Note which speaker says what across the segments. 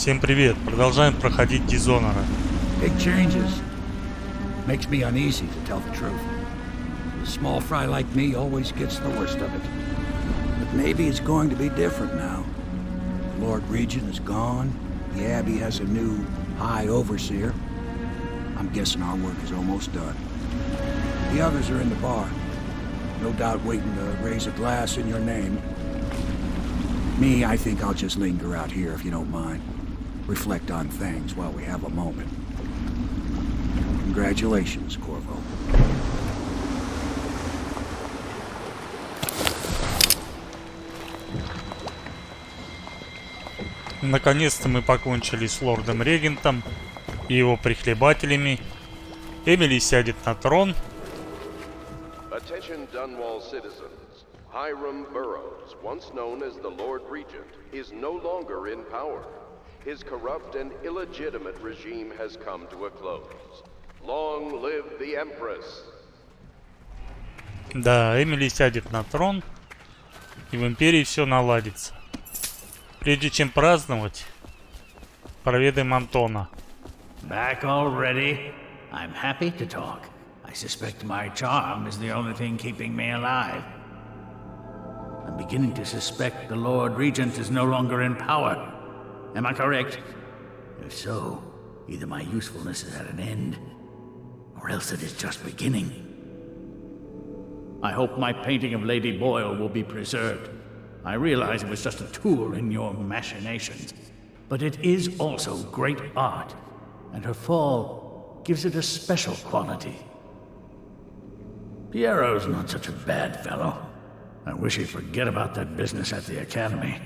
Speaker 1: Всем привет! Продолжаем проходить Dishonored.
Speaker 2: Big changes. Makes me uneasy, to tell the truth. A small fry like me always gets the worst of it. But maybe it's going to be different now. The Lord Regent is gone. The Abbey has a new High Overseer. I'm guessing our work is almost done. The others are in the bar. No doubt waiting to raise a glass in your name. Me, I think I'll just linger out here if you don't mind. Reflect on things while we have a moment. Congratulations, Corvo.
Speaker 1: Наконец-то мы покончили с лордом-регентом и его прихлебателями. Эмили сядет на трон.
Speaker 3: Attention Dunwall citizens. Hiram Burroughs, once known as the Lord Regent, is no longer in power. His corrupt and illegitimate regime has come to a close. Long live the Empress.
Speaker 1: Да, Эмили сядет на трон, и в Империи все наладится. Прежде чем праздновать, проведаем Антона.
Speaker 4: Back already? I'm happy to talk. I suspect my charm is the only thing keeping me alive. I'm beginning to suspect the Lord Regent is no longer in power. Am I correct? If so, either my usefulness is at an end, or else it is just beginning. I hope my painting of Lady Boyle will be preserved. I realize it was just a tool in your machinations, but it is also great art, and her fall gives it a special quality. Piero's not such a bad fellow. I wish he'd forget about that business at the Academy.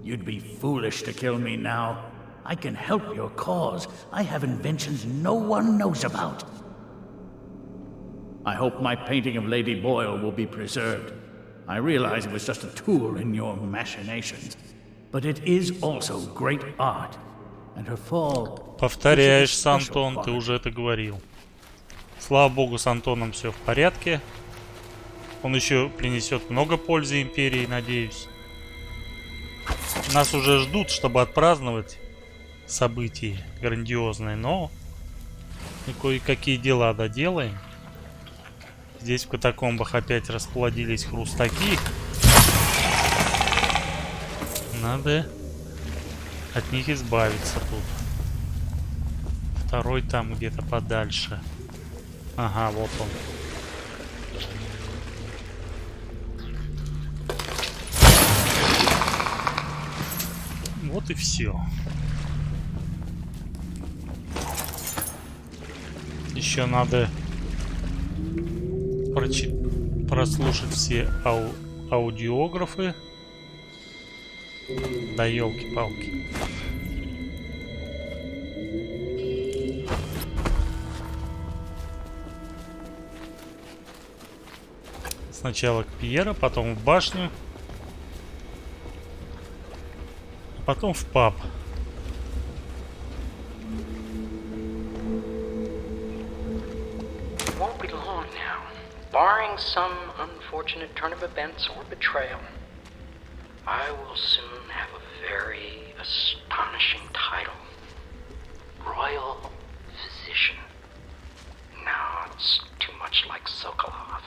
Speaker 4: You'd be foolish to kill me now. I can help your cause. I have inventions no one knows about. I hope my painting of Lady Boyle will be preserved. I realize it was just a tool in your machinations, but it is also great art, and her fall...
Speaker 1: Повторяешься, Антон, ты уже это говорил. Слава богу, с Антоном все в порядке. Он еще принесет много пользы Империи, надеюсь. Нас уже ждут, чтобы отпраздновать события грандиозные, но мы кое-какие дела доделаем. Здесь в катакомбах опять расплодились хрустаки. Надо от них избавиться тут. Второй там где-то подальше. Ага, вот он. Вот и все. Еще надо прослушать все аудиографы. Да елки-палки. Сначала к Пьеро, потом в башню. Потом в паб.
Speaker 5: Won't be long now, barring some unfortunate turn of events or betrayal. I will soon have a very astonishing title. Royal Physician. No, it's too much like Sokolov.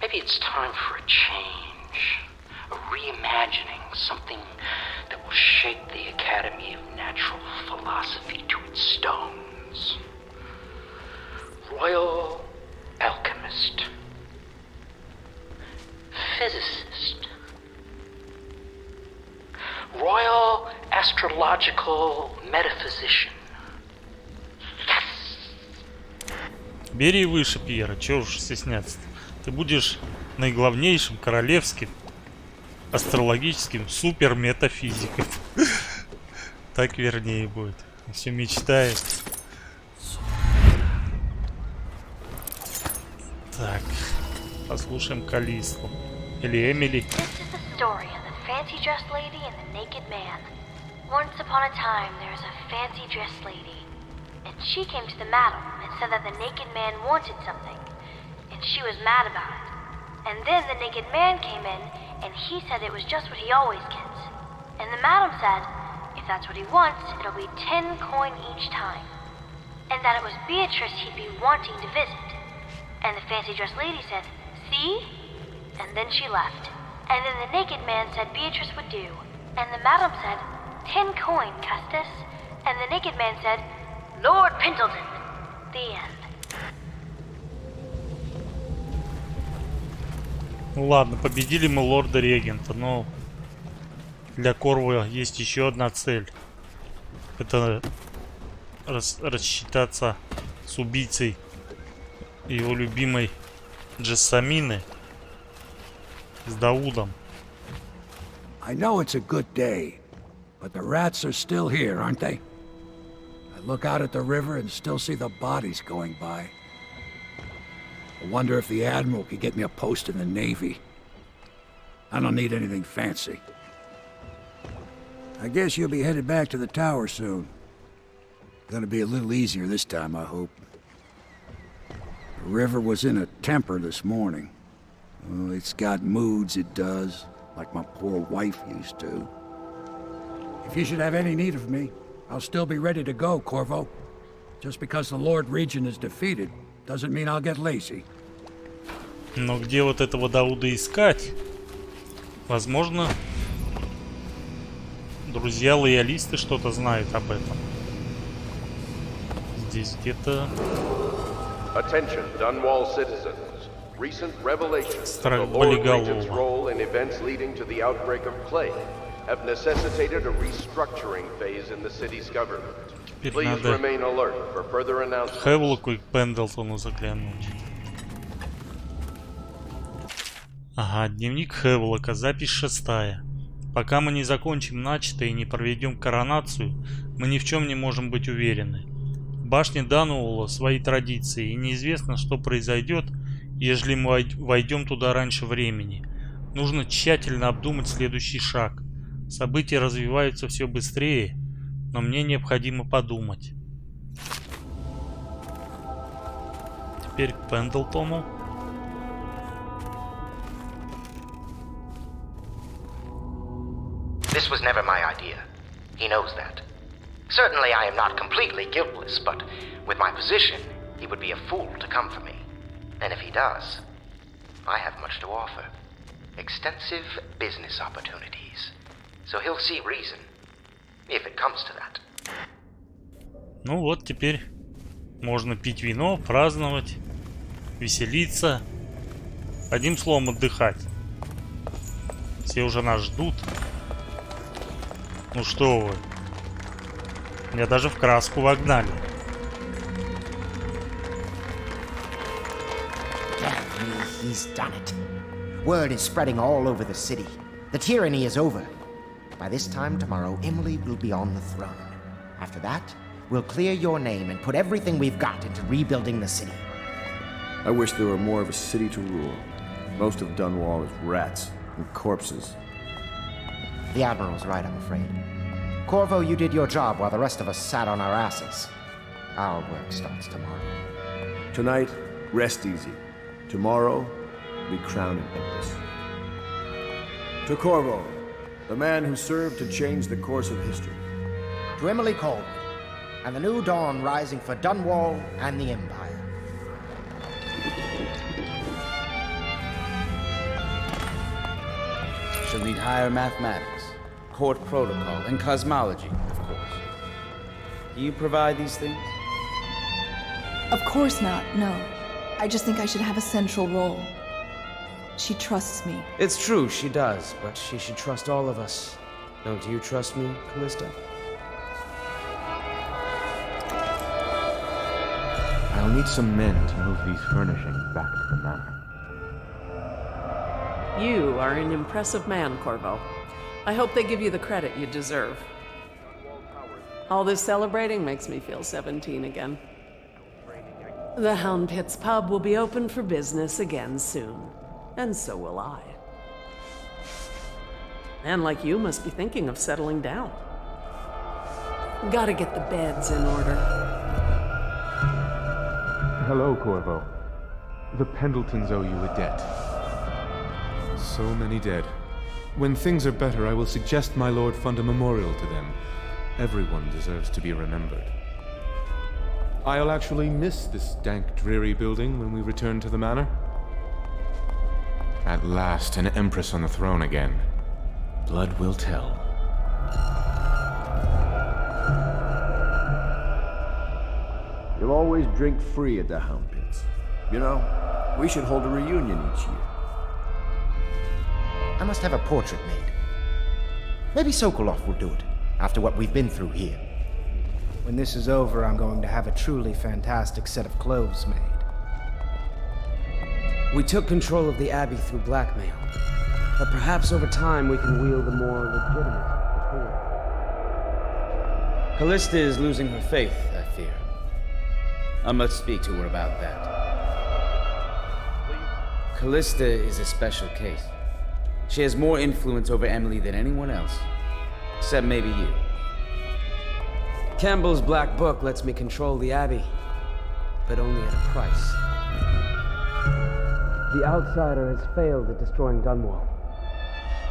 Speaker 5: Maybe it's time for a change. A reimagining, something that will shake the Academy of Natural Philosophy to its stones. Royal Alchemist. Physicist. Royal Astrological Metaphysician. Yes!
Speaker 1: Бери выше, Пьеро, чего уж стесняться. Ты будешь наиглавнейшим королевским астрологическим суперметафизиком. Так вернее будет. Все мечтает. Так, послушаем Калисту. Или Эмили.
Speaker 6: Fancy dressed lady and the naked man. Once upon a time, there was a fancy dressed lady, and she came to the madam and said that the naked man wanted something, and she was mad about it. And then the naked man came in, and he said it was just what he always gets. And the madam said, if that's what he wants, it'll be 10 coin each time. And that it was Beatrice he'd be wanting to visit. And the fancy dressed lady said, see? And then she left. And then the naked man said Beatrice would do. And the madam said, 10 coin, Custis. And the naked man said, Lord Pendleton. The end.
Speaker 1: Ну ладно, победили мы лорда-регента, но для Корво есть еще одна цель. Это рассчитаться с убийцей его любимой Джессамины, с Даудом.
Speaker 2: I know it's a good day, but the rats are still here, aren't they? I look out at the river and still see the bodies going by. I wonder if the Admiral could get me a post in the Navy. I don't need anything fancy. I guess you'll be headed back to the tower soon. Gonna be a little easier this time, I hope. The river was in a temper this morning. Oh, it's got moods, it does, like my poor wife used to. If you should have any need of me, I'll still be ready to go, Corvo. Just because the Lord Regent is defeated doesn't mean I'll get lazy.
Speaker 1: Но где вот этого Дауда искать? Возможно, друзья-лоялисты что-то знают об этом. Здесь где-то...
Speaker 3: Attention, Dunwall citizens. Recent revelations of the
Speaker 1: Страх
Speaker 3: Lord Regent's
Speaker 1: болиголова.
Speaker 3: role in events leading to the outbreak of plague have necessitated a restructuring phase in the city's government.
Speaker 1: Теперь
Speaker 3: Please
Speaker 1: надо
Speaker 3: remain alert for further announcements.
Speaker 1: Хевлоку и Пендлтону заглянуть. Ага, дневник Хевлока, запись 6. Пока мы не закончим начатое и не проведем коронацию, мы ни в чем не можем быть уверены. В башне Дануола свои традиции, и неизвестно, что произойдет, ежели мы войдем туда раньше времени. Нужно тщательно обдумать следующий шаг. События развиваются все быстрее, но мне необходимо подумать. Теперь к Пендлтону.
Speaker 5: This was never my idea. He knows that. Certainly I am not completely guiltless, but with my position, he would be a fool to come for me. And if he does, I have much to offer. Extensive business opportunities. So he'll see reason, if it comes to that.
Speaker 1: Ну вот, теперь можно пить вино, праздновать, веселиться. Одним словом, отдыхать. Все уже нас ждут. Ну что вы. Меня даже в краску вогнали.
Speaker 7: Damn me, he's done it. Word is spreading all over the city. The tyranny is over. By this time tomorrow, Emily will be on the throne. After that, we'll clear your name and put everything we've got into rebuilding the city.
Speaker 8: I wish there were more of a city to rule. Most of Dunwall is rats and corpses.
Speaker 7: The Admiral's right, I'm afraid. Corvo, you did your job while the rest of us sat on our asses. Our work starts tomorrow.
Speaker 8: Tonight, rest easy. Tomorrow, we crown an empress. To Corvo, the man who served to change the course of history.
Speaker 7: To Emily Colwood, and the new dawn rising for Dunwall and the Empire.
Speaker 9: She'll need higher mathematics, court protocol, and cosmology, of course. Do you provide these things?
Speaker 10: Of course not, no. I just think I should have a central role. She trusts me.
Speaker 9: It's true, she does, but she should trust all of us. Don't you trust me, Callista?
Speaker 11: I'll need some men to move these furnishings back to the manor.
Speaker 12: You are an impressive man, Corvo. I hope they give you the credit you deserve. All this celebrating makes me feel 17 again. The Hound Pits pub will be open for business again soon. And so will I. And like you must be thinking of settling down. Gotta get the beds in order.
Speaker 11: Hello, Corvo. The Pendletons owe you a debt. So many dead. When things are better, I will suggest my lord fund a memorial to them. Everyone deserves to be remembered. I'll actually miss this dank, dreary building when we return to the manor. At last, an empress on the throne again. Blood will tell.
Speaker 8: You'll always drink free at the Hound Pits. You know, we should hold a reunion each year.
Speaker 7: I must have a portrait made. Maybe Sokolov will do it, after what we've been through here.
Speaker 13: When this is over, I'm going to have a truly fantastic set of clothes made.
Speaker 9: We took control of the Abbey through blackmail, but perhaps over time we can wield a more legitimate authority. Callista is losing her faith, I fear. I must speak to her about that. Callista is a special case. She has more influence over Emily than anyone else, except maybe you. Campbell's Black Book lets me control the Abbey, but only at a price. The outsider has failed at destroying Dunwall.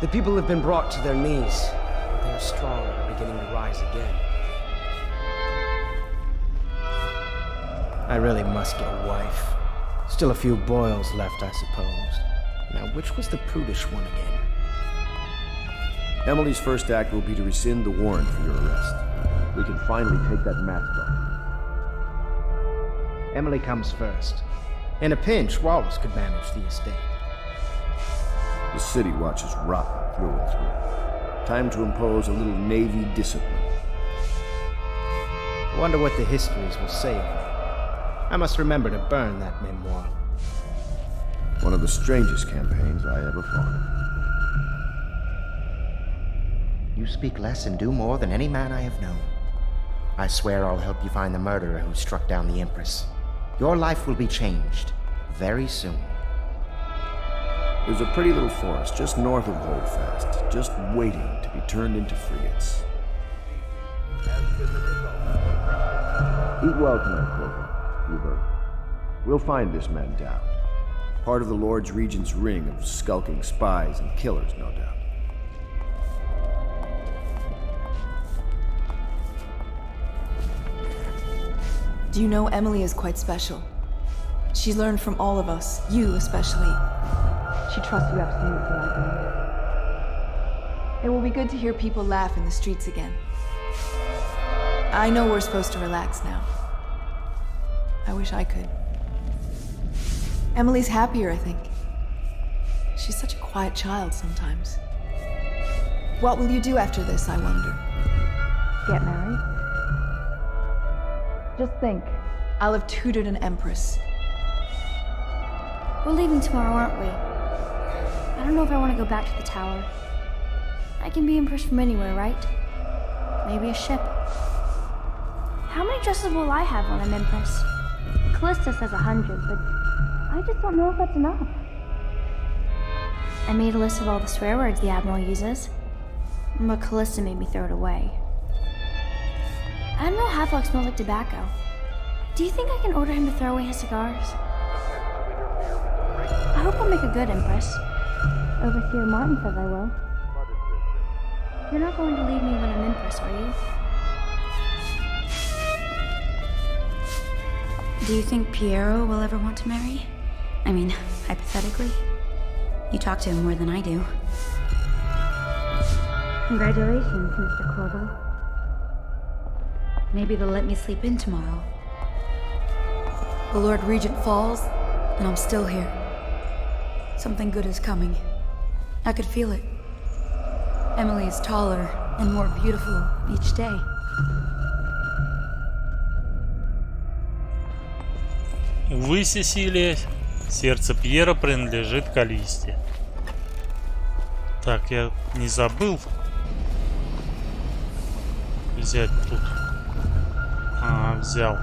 Speaker 9: The people have been brought to their knees, but they are strong and are beginning to rise again.
Speaker 13: I really must get a wife. Still a few boils left, I suppose. Now, which was the prudish one again?
Speaker 8: Emily's first act will be to rescind the warrant for your arrest. We can finally take that mask off.
Speaker 13: Emily comes first. In a pinch, Wallace could manage the estate.
Speaker 8: The city watches rotten through and through. Time to impose a little Navy discipline.
Speaker 13: I wonder what the histories will say of me. I must remember to burn that memoir.
Speaker 8: One of the strangest campaigns I ever fought.
Speaker 7: You speak less and do more than any man I have known. I swear I'll help you find the murderer who struck down the Empress. Your life will be changed very soon.
Speaker 8: There's a pretty little forest just north of Holdfast, just waiting to be turned into frigates. Eat well tonight, Corvo. Hubert. We'll find this man down. Part of the Lord's Regent's ring of skulking spies and killers, no doubt.
Speaker 10: Do you know Emily is quite special? She learned from all of us, you especially. She trusts you absolutely, I believe. It will be good to hear people laugh in the streets again. I know we're supposed to relax now. I wish I could. Emily's happier, I think. She's such a quiet child sometimes. What will you do after this, I wonder?
Speaker 6: Get married?
Speaker 10: Just think. I'll have tutored an empress.
Speaker 6: We're leaving tomorrow, aren't we? I don't know if I want to go back to the tower. I can be empress from anywhere, right? Maybe a ship. How many dresses will I have when I'm empress? Callista says 100, but I just don't know if that's enough. I made a list of all the swear words the Admiral uses, but Callista made me throw it away. Admiral Havelock smells like tobacco. Do you think I can order him to throw away his cigars? I hope I'll make a good empress. Overseer Martin says I will. You're not going to leave me when I'm empress, are you?
Speaker 14: Do you think Piero will ever want to marry? I mean, hypothetically. You talk to him more than I do.
Speaker 6: Congratulations, Mr. Corvo.
Speaker 14: Maybe they'll let me sleep in tomorrow.
Speaker 10: The Lord Regent falls,
Speaker 14: And I'm still here. Something good is coming. I could feel it. Emily is taller and more beautiful each day.
Speaker 1: Увы, Сесилия, сердце Пьера принадлежит Калисте. Так, я не забыл взять тут. Взял.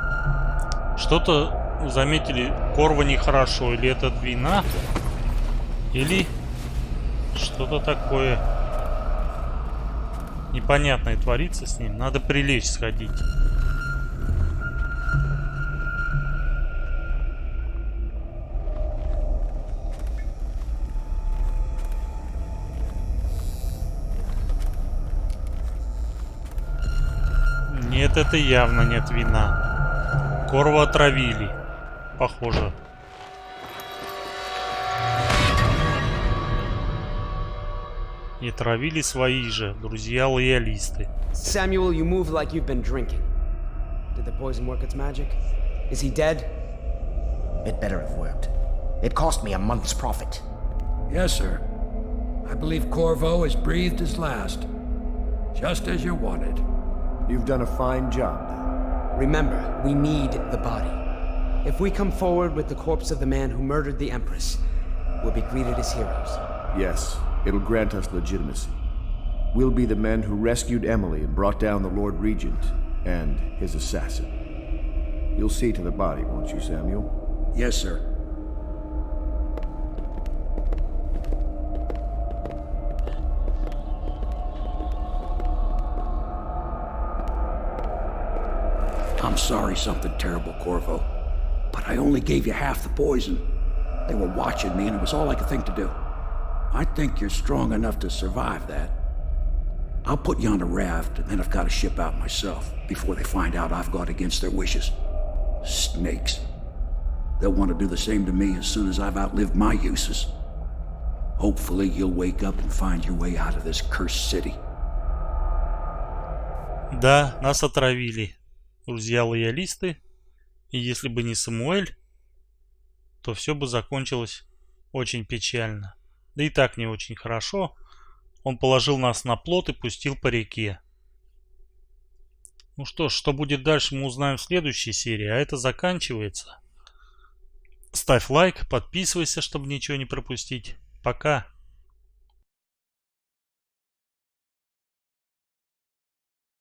Speaker 1: Что-то заметили, Корво нехорошо. Или это вина, или что-то такое непонятное творится с ним. Надо прилечь, сходить. Нет, это явно нет вина. Корво отравили. Похоже. И травили свои же друзья-лоялисты.
Speaker 9: Samuel, you move like you've been drinking. Did the poison work its magic? Is he dead?
Speaker 7: It better have worked. It cost me a month's profit.
Speaker 2: Yes, sir. I believe Corvo has breathed his last. Just as you wanted.
Speaker 8: You've done a fine job, then.
Speaker 9: Remember, we need the body. If we come forward with the corpse of the man who murdered the Empress, we'll be greeted as heroes.
Speaker 8: Yes, it'll grant us legitimacy. We'll be the men who rescued Emily and brought down the Lord Regent and his assassin. You'll see to the body, won't you, Samuel?
Speaker 2: Yes, sir. I'm sorry something terrible, Corvo. But I only gave you half the poison. They were watching me and it was all I could think to do. I think you're strong enough to survive that. I'll put you on a raft and then I've got to ship out myself before they find out I've gone against their wishes. Snakes. They'll want to do the same to me as soon as I've outlived my uses. Hopefully you'll wake up and find your way out of this cursed city.
Speaker 1: Да, нас отравили. Друзья-лоялисты. И если бы не Самуэль, то все бы закончилось очень печально. Да и так не очень хорошо. Он положил нас на плот и пустил по реке. Ну что ж, что будет дальше, мы узнаем в следующей серии. А это заканчивается. Ставь лайк, подписывайся, чтобы ничего не пропустить. Пока.